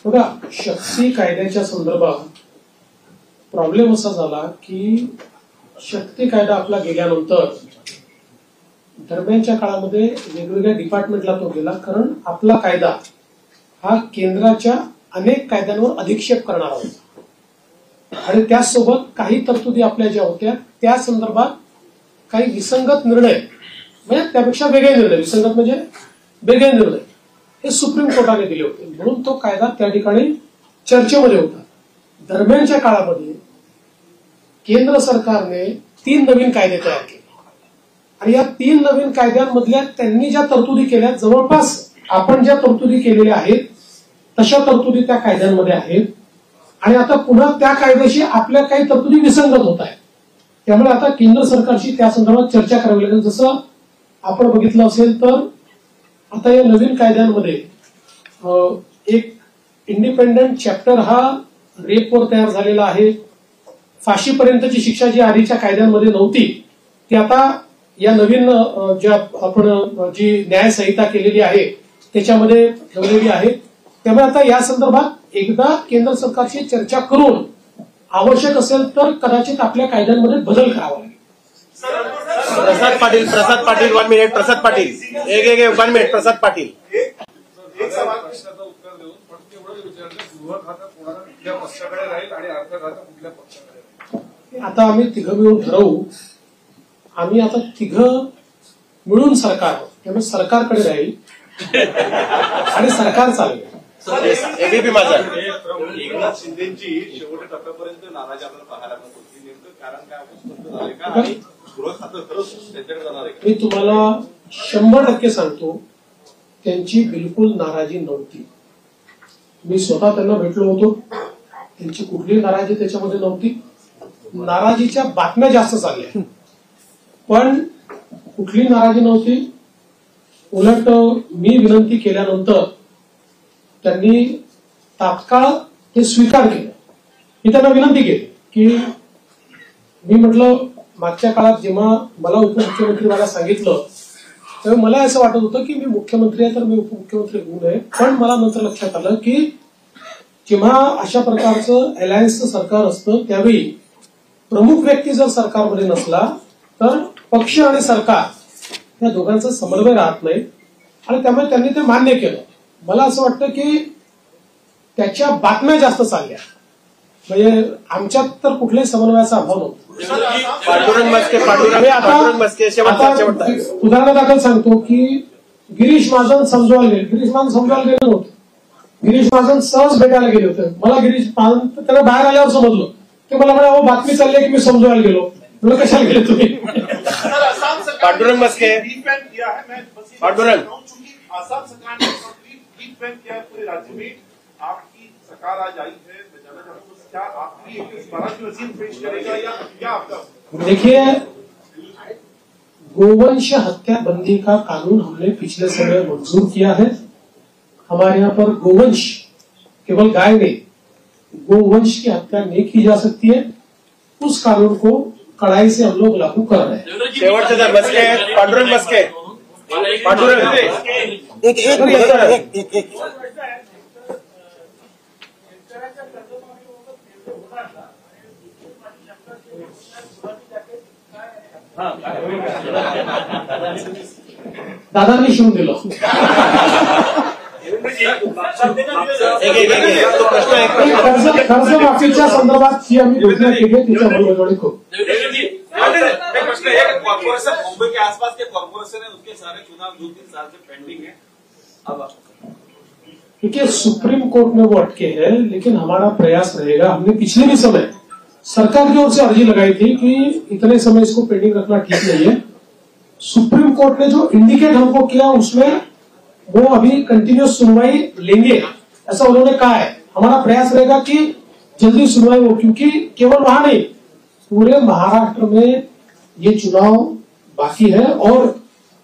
बघा, शक्ती कायद्याच्या संदर्भात प्रॉब्लेम असा झाला की शक्ती कायदा आपला गेल्यानंतर दरम्यानच्या काळामध्ये वेगवेगळ्या डिपार्टमेंटला तो गेला, कारण आपला कायदा हा केंद्राच्या अनेक कायद्यांवर अधिक्षेप करणारा होता आणि त्याचसोबत काही तरतुदी आपल्या ज्या होत्या त्या संदर्भात काही विसंगत निर्णय, म्हणजे त्यापेक्षा वेगळे निर्णय, विसंगत म्हणजे वेगळे निर्णय हे सुप्रीम कोर्टाने दिले होते. म्हणून तो कायदा त्या ठिकाणी चर्चेमध्ये होता. दरम्यानच्या काळामध्ये केंद्र सरकारने 3 नवीन कायदे तयार केले आणि या 3 नवीन कायद्यांमधल्या त्यांनी ज्या तरतुदी केल्या, जवळपास आपण ज्या तरतुदी केलेल्या आहेत तशा तरतुदी त्या कायद्यांमध्ये आहेत आणि आता पुन्हा त्या कायद्याशी आपल्या काही तरतुदी विसंगत होत आहेत. त्यामुळे आता केंद्र सरकारशी त्या संदर्भात चर्चा करावी लागेल. जसं आपण बघितलं असेल तर आता या नवीन कायद्यांमध्ये एक इंडिपेंडंट चॅप्टर हा रेपवर तयार झालेला आहे. फाशीपर्यंतची शिक्षा जी आधीच्या कायद्यांमध्ये नव्हती ती आता या नवीन ज्या आपण जी न्याय संहिता केलेली आहे त्याच्यामध्ये ठेवलेली आहे. त्यामुळे आता या संदर्भात एकदा केंद्र सरकारशी चर्चा करून आवश्यक असेल तर कदाचित आपल्या कायद्यांमध्ये बदल करावा लागेल. प्रसाद पाटील 1 मिनिट. प्रसाद पाटील एक 1 मिनिट. प्रसाद पाटील. एक सवाल प्रश्नाचं उत्तर देऊन पण तेवढं विचारलं, गृह खातं कोणाला कुठल्या पक्षाकडे राहील आणि अर्थ खातं कुठल्या पक्षाकडे राहील? आता आम्ही तिघं मिळून ठरवू. आम्ही आता तिघं मिळून सरकार, त्यामुळे सरकारकडे राहील आणि सरकार चालेल. एबीपी माझा. एकनाथ शिंदेची शेवटच्या टप्प्यापर्यंत नाराजी आपल्याला पाहायला मिळत होती. नेमकं कारण काय स्पष्ट झालंय का आणि गृह खातं खरंच त्यांच्याकडे जाणार आहे? मी तुम्हाला 100% सांगतो, त्यांची बिलकुल नाराजी नव्हती. मी स्वतः त्यांना भेटलो होतो. त्यांची कुठलीही नाराजी त्याच्यामध्ये नव्हती. नाराजीच्या बातम्या जास्त चालल्या पण कुठली नाराजी नव्हती. उलट मी विनंती केल्यानंतर त्यांनी तात्काळ ते स्वीकार केलं. मी त्यांना विनंती केली की मी म्हटलं मागच्या काळात जेव्हा मला उपमुख्यमंत्री मला सांगितलं तेव्हा मला असं वाटत होतं की मी मुख्यमंत्री आहे तर मी उपमुख्यमंत्री होऊ नये. पण मला नंतर लक्षात आलं की जेव्हा अशा प्रकारचं अलायन्सचं सरकार असतं त्यावेळी प्रमुख व्यक्ती जर सरकारमध्ये नसला तर पक्ष आणि सरकार या दोघांचा समन्वय राहत नाही आणि त्यामुळे त्यांनी ते मान्य केलं. मला असं वाटतं की त्याच्या बातम्या जास्त चालल्या, म्हणजे आमच्यात तर कुठल्याही समन्वयाचा अभाव नव्हता. उदाहरणादाखल सांगतो की गिरीश महाजन समजवायला गेले नव्हते. गिरीश महाजन सहज भेटायला गेले होते. मला गिरीश महाजन त्याला बाहेर आल्यावर समजलं की मला म्हणे बातमी चालली आहे की मी समजवायला गेलो. मला कशाला गेले तुम्ही? पांडुरंग मस्के. पांडुरंग. आसाम सरकार ने प्रीप्लान किया है पूरे राज्य में. आपकी सरकार आज आई है, मैं जानना चाहूंगा क्या आपकी एक 12 की वसीयत पेश करेगा या क्या आपका? देखिए, गोवंश हत्या बंदी का कानून हमने पिछले समय मंजूर किया है। हमारे यहाँ पर गोवंश केवल गाय नहीं, गोवंश की हत्या नहीं की जा सकती है। उस कानून को कड़ाई से हम लोग लागू कर रहे हैं। शेवटचं बसके पांडुरंग बसके पांडुरंग एक दादांनी शिवून दिलं। कर्जमाफीच्या संदर्भात ही आम्ही घोषणा केली आहे, तिच्या अंमलबजावणी करू। प्रश्न है कि कॉर्पोरेशन मुंबई के आसपास के कॉर्पोरेशन है, उसके सारे चुनाव 2-3 साल से पेंडिंग है। अब देखिए, सुप्रीम कोर्ट में वो अटके हैं, लेकिन हमारा प्रयास रहेगा। हमने पिछले भी समय सरकार की ओर से अर्जी लगाई थी कि इतने समय इसको पेंडिंग रखना ठीक नहीं है। सुप्रीम कोर्ट ने जो इंडिकेट हमको किया उसमें वो अभी कंटिन्यूस सुनवाई लेंगे, ऐसा उन्होंने कहा है। हमारा प्रयास रहेगा कि जल्दी सुनवाई हो, क्योंकि केवल वहां नहीं, पूरे महाराष्ट्र में ये चुनाव बाकी है। और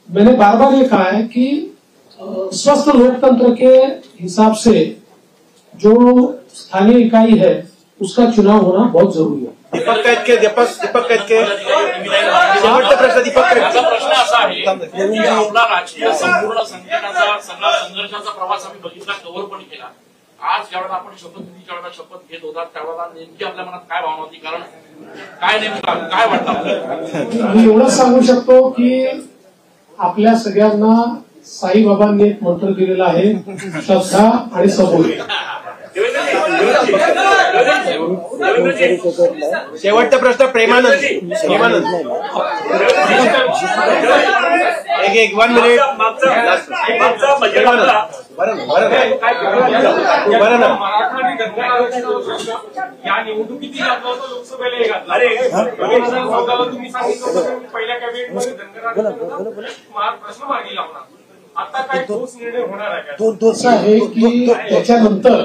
मैंने बार बार ये कहा है कि स्वस्थ लोकतंत्र के हिसाब से जो स्थानीय इकाई है उसका चुनाव होना बहुत जरूरी है। दीपक कैतके शेवटचा प्रश्न दीपक कैतके। प्रश्न असा आहे की आपला राजकीय संपूर्ण संकटाचा सगळा संघर्षाचा प्रवास आम्ही बघितला, कव्हर पण केला। आज ज्यावेळेला आपण शपथविधीच्या वेळेला शपथ घेत होता त्यावेळेला नेमकी आपल्या मनात काय भावना होती? कारण काय नेमकं काय वाटतं? मी एवढंच सांगू शकतो की आपल्या सगळ्यांना साईबाबांनी एक मंत्र दिलेला आहे, श्रद्धा आणि सबुरी। शेवटचा प्रश्न प्रेमानंद एक 1 मिनिट या निवडणुकीत लोकसभेला घातला तुम्ही सांगितलं पहिल्या कॅबिनेटमध्ये धनगरांना प्रश्न मार्गी लावणार, आता काय ठोस निर्णय होणार आहे? असं आहे की त्याच्यानंतर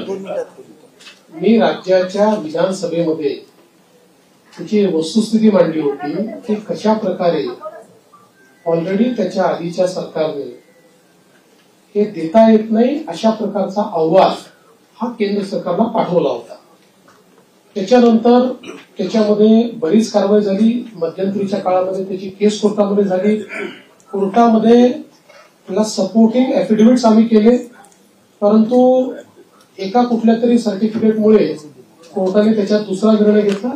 मी राज्याच्या विधानसभेमध्ये त्याची वस्तुस्थिती मांडली होती की कशा प्रकारे ऑलरेडी त्याच्या आधीच्या सरकारने हे देता येत नाही अशा प्रकारचा अहवाल हा केंद्र सरकारला पाठवला होता। त्याच्यानंतर त्याच्यामध्ये बरीच कारवाई झाली। मध्यंतरीच्या काळामध्ये त्याची केस कोर्टामध्ये झाली। कोर्टामध्ये त्याला सपोर्टिंग एफिडेव्हिट्स आम्ही केले, परंतु एका कुठल्या तरी सर्टिफिकेटमुळे कोर्टाने त्याच्यात दुसरा निर्णय घेतला।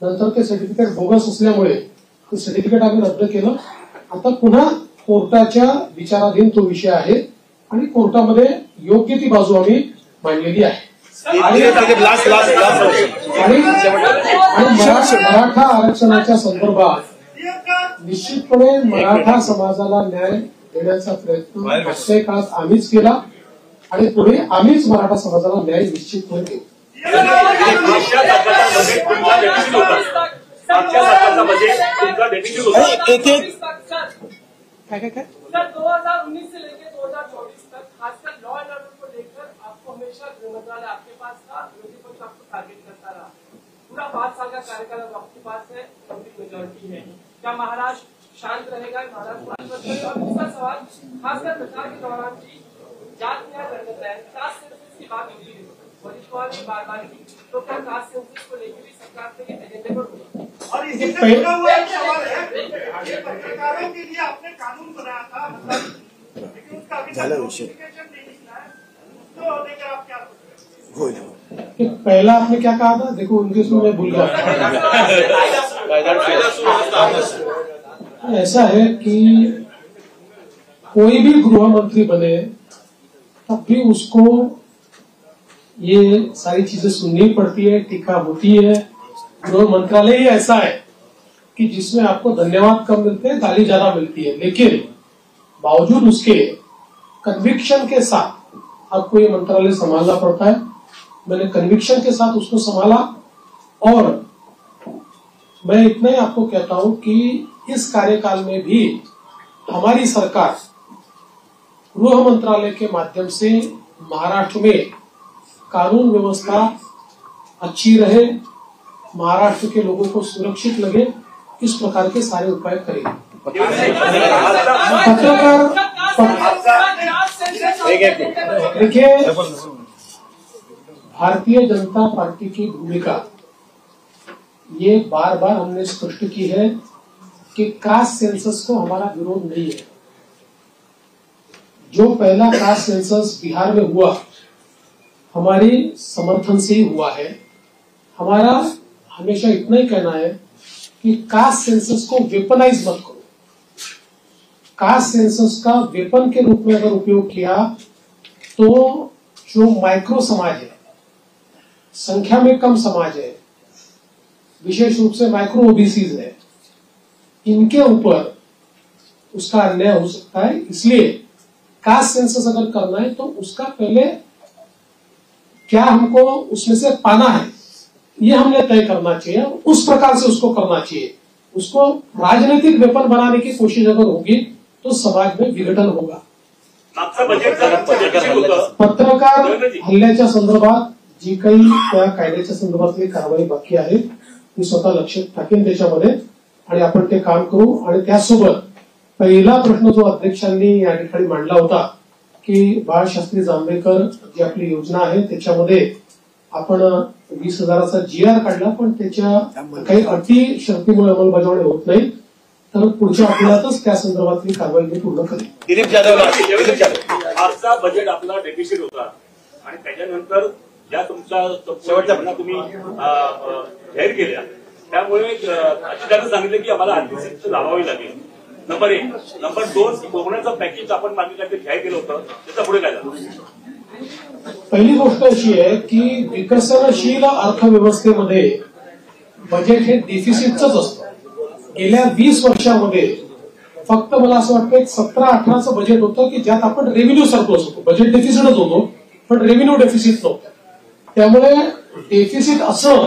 नंतर ते सर्टिफिकेट बोगस असल्यामुळे ते सर्टिफिकेट आम्ही रद्द केलं। आता पुन्हा कोर्टाच्या विचाराधीन तो विषय आहे आणि कोर्टामध्ये योग्य ती बाजू आम्ही मांडलेली आहे। आणि मराठा आरक्षणाच्या संदर्भात निश्चितपणे मराठा समाजाला न्याय देण्याचा प्रयत्न मागच्या काळात आम्हीच केला आणि पुढे आम्हीच मराठा समाजाला न्याय निश्चितपणे देऊ। सर 2019 से लेकर 2024 तक खासकर लॉ एंड ऑर्डर को लेकर आपको हमेशा गृह मंत्रालय आपके पास था, विरोधी पक्ष आपको टारगेट करता रहा। पूरा 5 साल का कार्यकाल आपके पास है, मेजोरिटी है, क्या महाराष्ट्र शांत रहेगा? महाराष्ट्र। और दूसरा सवाल, खासकर प्रचार के दौरान की जात न्याय करता है, कास्ट सेंसस की बात होती है, वरिष्ठवाद ने बार बार की, तो क्या कास्ट सेंसस को लेकर भी सरकार के एजेंडे पर होगा? और इसी से जुड़ा हुआ एक सवाल है, पत्रकारों के लिए आपने कानून बनाया था, लेकिन उसका अभी तक नोटिफिकेशन नहीं निकला है, उसको लेकर आप क्या सोच रहे हैं? पहला आपने क्या कहा था? देखो उनके सुन में भूल गया। ऐसा है कि कोई भी गृह मंत्री बने तब भी उसको ये सारी चीजें सुननी पड़ती है, टीका होती है। गृह मंत्रालय ही ऐसा है कि जिसमें आपको धन्यवाद कम मिलते हैं, गाली ज्यादा मिलती है, लेकिन बावजूद उसके कन्विक्शन के साथ आपको ये मंत्रालय संभालना पड़ता है। मैंने कन्विक्शन के साथ उसको संभाला और मैं इतना ही आपको कहता हूं कि इस कार्यकाल में भी हमारी सरकार गृह मंत्रालय के माध्यम से महाराष्ट्र में कानून व्यवस्था अच्छी रहे, महाराष्ट्र के लोगों को सुरक्षित लगे, इस प्रकार के सारे उपाय करेंगे। देखिए, भारतीय जनता पार्टी की भूमिका ये बार बार हमने स्पष्ट की है कि कास्ट सेंसस को हमारा विरोध नहीं है। जो पहला कास्ट सेंसस बिहार में हुआ हमारी समर्थन से ही हुआ है। हमारा हमेशा इतना ही कहना है कि कास्ट सेंसस को वेपनाइज मत करो। कास्ट सेंसस का वेपन के रूप में अगर उपयोग किया तो जो माइक्रो समाज है, संख्या में कम समाज है, विशेष रूप से माइक्रो ओबीसीज है, इनके ऊपर उसका अन्याय हो सकता है। इसलिए कास्ट सेंसस अगर करना है तो उसका पहले क्या हमको उसमें से पाना है ये हमने तय करना चाहिए, उस प्रकार से उसको करना चाहिए। उसको राजनीतिक वेपन बनाने की कोशिश अगर होगी तो समाज में विघटन होगा। पत्रकार हल्ल्याच्या संदर्भात जी काही त्या कायद्याच्या संदर्भातली कारवाई बाकी आहे ती स्वतः लक्ष टाकेन त्याच्यामध्ये आणि आपण ते काम करू। आणि त्यासोबत पहिला प्रश्न जो अध्यक्षांनी या ठिकाणी मांडला होता की बाळशास्त्री जांभेकर जी आपली योजना आहे त्याच्यामध्ये आपण 20,000चा GR काढला, पण त्याच्या काही अटी शर्तीमुळे अंमलबजावणी होत नाही, तर पुढच्या आठवड्यातच त्या संदर्भातली कारवाई मी पूर्ण करेन। दिलीप जाधव, आजचा बजेट आपला डेफिसिट होता आणि त्याच्यानंतर ज्या तुमच्या शेवटच्या तुम्ही जाहीर केल्या त्यामुळे अधिकाऱ्यांनी सांगितलं की आम्हाला आर्थिक स्थिती लावावी लागेल। नंबर 1. नंबर 2, कोरोनाचं पॅकेज आपण मागे काहीतरी जाहीर केलं होतं, त्याचा पुढे काय झालं? पहिली गोष्ट अशी आहे की विकसनशील अर्थव्यवस्थेमध्ये बजेट हे डेफिसिटच असतं। गेल्या 20 वर्षामध्ये फक्त मला असं वाटतं 17-18चं बजेट होतं की ज्यात आपण रेव्हेन्यू सरप्लस होतो, बजेट डेफिसिटच होतो पण रेव्हेन्यू डेफिसिट नव्हतं। त्यामुळे डेफिसिट असं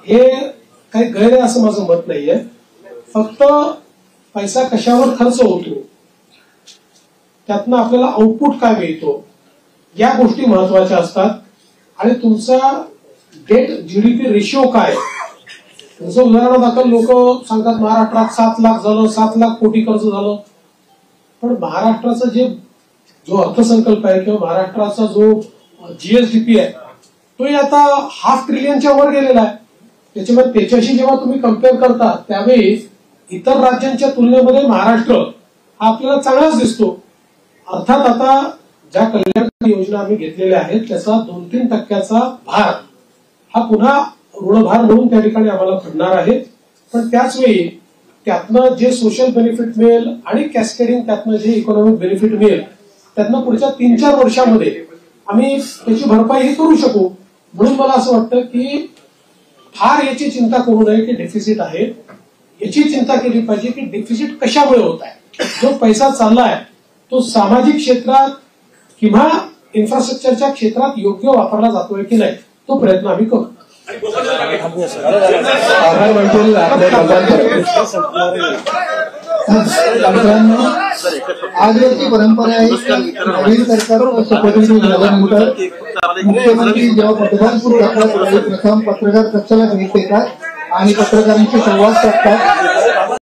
हे काही गैर आहे असं माझं मत नाहीये। फक्त पैसा कशावर खर्च होतो त्यातनं आपल्याला आउटपुट काय मिळतो या गोष्टी महत्वाच्या असतात। आणि तुमचा डेट GDP रेशिओ काय, जसं उदाहरणादाखल लोक सांगतात महाराष्ट्रात 7 लाख झालं, 7 लाख कोटी कर्ज झालं, पण महाराष्ट्राचा जो अर्थसंकल्प आहे किंवा महाराष्ट्राचा जो GSDP आहे तो आता ½ ट्रिलियनच्या वर गेलेला आहे। त्याच्यामुळे त्याच्याशी जेव्हा तुम्ही कम्पेअर करता त्यावेळी इतर राज्यांच्या तुलनेमध्ये महाराष्ट्र हा आपल्याला चांगलाच दिसतो। अर्थात आता ज्या कल्याणकारी योजना आम्ही घेतलेल्या आहेत त्याचा 2-3% भार हा पुन्हा ऋणभार म्हणून त्या ठिकाणी आम्हाला पडणार आहे, पण त्याच वेळी त्यातनं जे सोशल बेनिफिट मिळेल आणि कॅस्केडिंग त्यातनं जे इकॉनॉमिक बेनिफिट मिळेल त्यातनं पुढच्या 3-4 वर्षामध्ये आम्ही त्याची भरपाई करू शकू। म्हणून मला असं वाटतं की फार याची चिंता करू नये की डेफिसिट आहे, याची चिंता केली पाहिजे की डेफिसिट कशामुळे होत आहे। जो पैसा चाललाय तो सामाजिक क्षेत्रात किंवा इन्फ्रास्ट्रक्चरच्या क्षेत्रात योग्य वापरला जातोय की नाही तो प्रयत्न आम्ही करू। आजची परंपरा आहे की नवीन सरकार शपथविधी झाल्यानंतर मुख्यमंत्री जेव्हा पदभार सुरू करतात प्रथम पत्रकार कक्षाला भेट देतात आणि पत्रकारांशी संवाद साधतात।